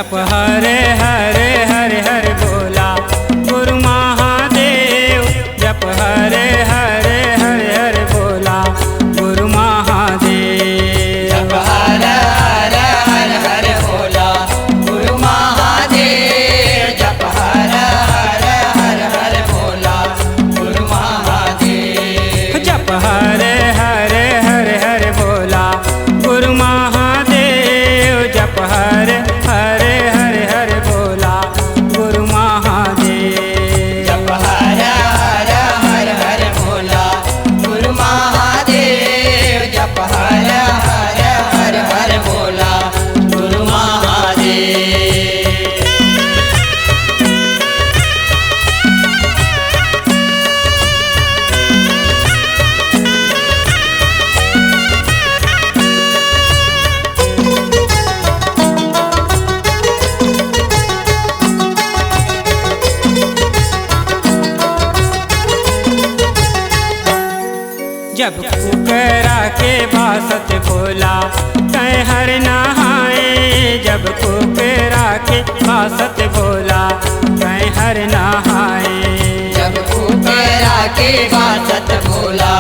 जप हरे हरे हरे हरे भोला गुरु महादेव। जप हरे हरे हरे हरे भोला गुरु महादेव। जप हरे हरे हरे हरे भोला गुरु महादेव। जप हरे हरे हरे हरे भोला गुरु महादेव। जप हरे हरे हरे हरे भोला गुरु महादेव। जप हरे हरे हरे हरे भोला गुरु महादेव। जप हरे हरे हरे हरे भोला गुरु महादेव। जप हरे हरे हरे हरे भोला गुरु महादेव। जब कुकरा के बासत भोला तय हर नहाए। जब कुकरा के बासत भोला तय हर नहाए। जब कुकरा के बासत भोला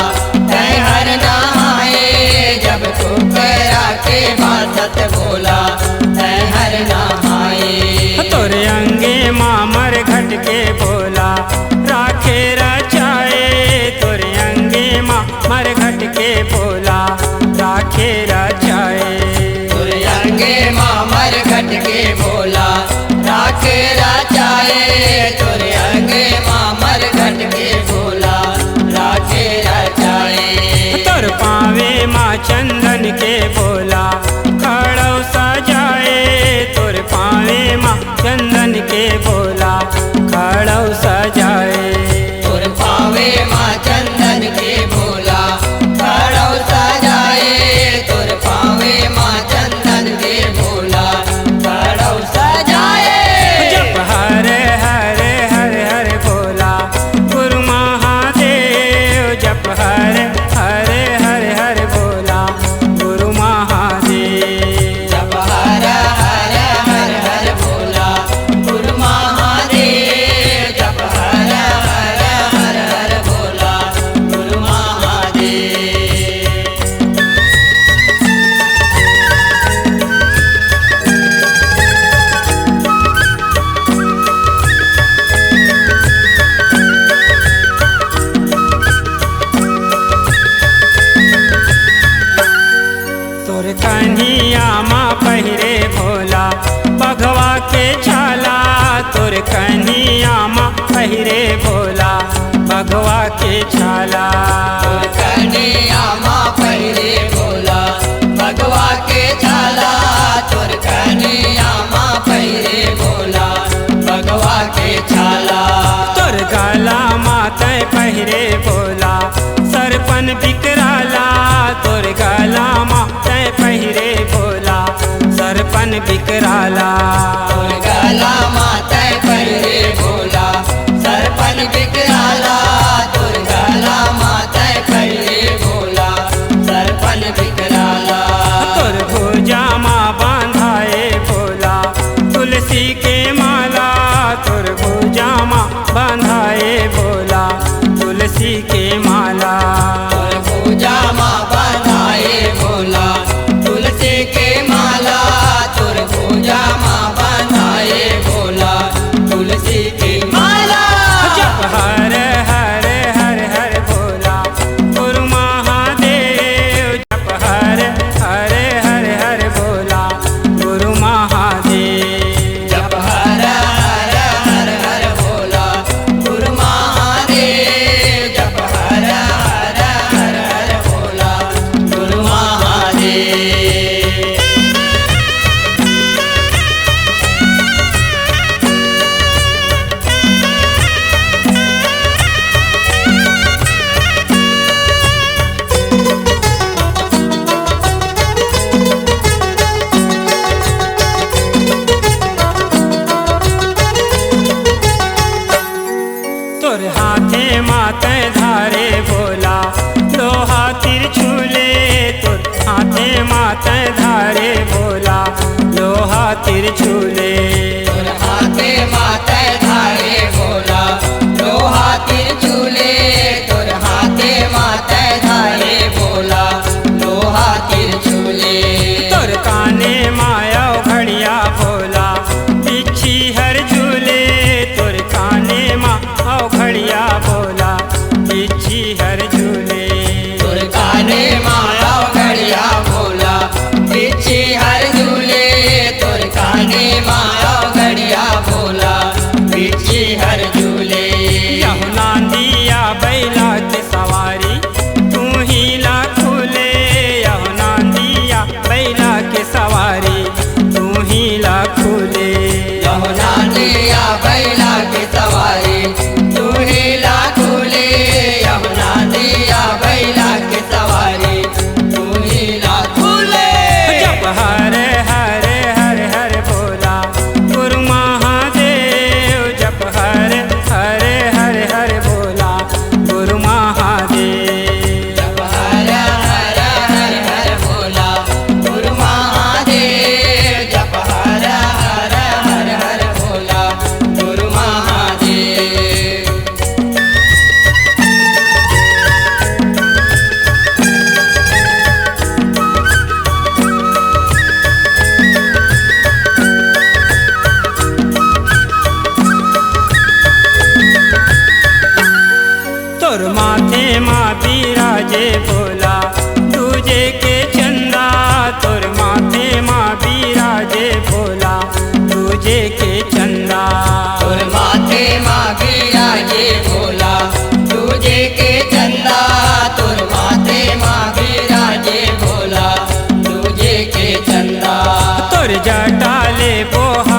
तय हर नहाए। जब कुकरा के बासत भोला तय हर नहाए। तोरे अंगे मामर घट के भोला राखे रचाए। तोरे अंगे मामर घट के भोला राखे रचाए। तोरे अंगे मामर घट के भोला राखे रचाए। तोरे अंगे मामर घट के भोला राखे रचाए। तोर पावे माँ चंदन के भोला खड़ो सजाए। तोर पावे माँ चंदन के भोला खड़ो सजाए। तोर पावे माँ चंदन के भोला खड़ो सजाए। तोर पावे माँ चंदन के भोला खड़ो सजाए। जप हरे हरे हरे हरे भोला गुरु महादेव। जप हरे हरे हरे हरे भोला गुरु महादेव। जप हरे हरे हरे हरे भोला गुरु महादेव। जप हरे हरे हरे हरे भोला गुरु महादेव। तोर कन्हिया माँ पहिरे भोला बघवा के छाला। तोर कन्हिया माँ पहिरे भोला बघवा के छाला। तोर कन्हैया माँ पहिरे भोला भगवा के छाला। तोर कन्हैया माँ पहिरे भोला भगवा के छाला। तोर गला माँ तय पहिरे भोला सरपन बिकराला। तोर गला माँ तय पहिरे भोला सरपन बिकराला। तोर गला माता पहिरे भोला सरपन बिकराला। तोर गला माता पहिरे भोला सरपन बिकराला। तोर भुजा माँ बांधाए भोला तुलसी के माला। तोर भुजा माँ बांधाए भोला तुलसी के माला। तोर पूजा माँ बनाए भोला तुलसी के माला। तोर पूजा माँ बनाए भोला तुलसी के माला। जप हरे हरे हरे हरे भोला गुरु महादेव। जप हरे हरे हरे हरे भोला गुरु महादेव। जप हरे हरे हरे हरे भोला गुरु महादेव। जप हरे हरे हरे हरे भोला गुरु महादेव। तोर हाथे माते धारे भोला लोहा तिरछुले। तोर हाथे माते धारे भोला लोहा तिरछुले। झूले तोर काने माँ आओ घड़िया बोला बिच्छी हर झूले तुर काने माया घड़िया बोला बिच्छी हर झूले तुर काने माया घड़िया बोला बिच्छी हर झूले यहु नांदिया बैला के सवारी तू ही लाखुले यहु नांदिया बैला के सवारी तू ही लाखुले यमुना दिया बैला की सवारी तू ही लाखुले यमुना दिया बैला की सवारी तू ही लाखुले जप हर हर हर हर बोला गुरु महादेव जप हर हर हर हर बोला गुरु महादेव जप हर हर हर हर बोला गुरु महादेव जप हर हर हर हर बोला गुरु महादेव तोर माथे माँ बिराजे बोला तुझे के चंदा तोर माथे माँ बिराजे बोला तुझे के चंदा तुर माथे माँ बिराजे बोला तुझे के चंदा तुर माथे माँ बिराजे बोला तुझे के चंदा तोर जटाले बोहा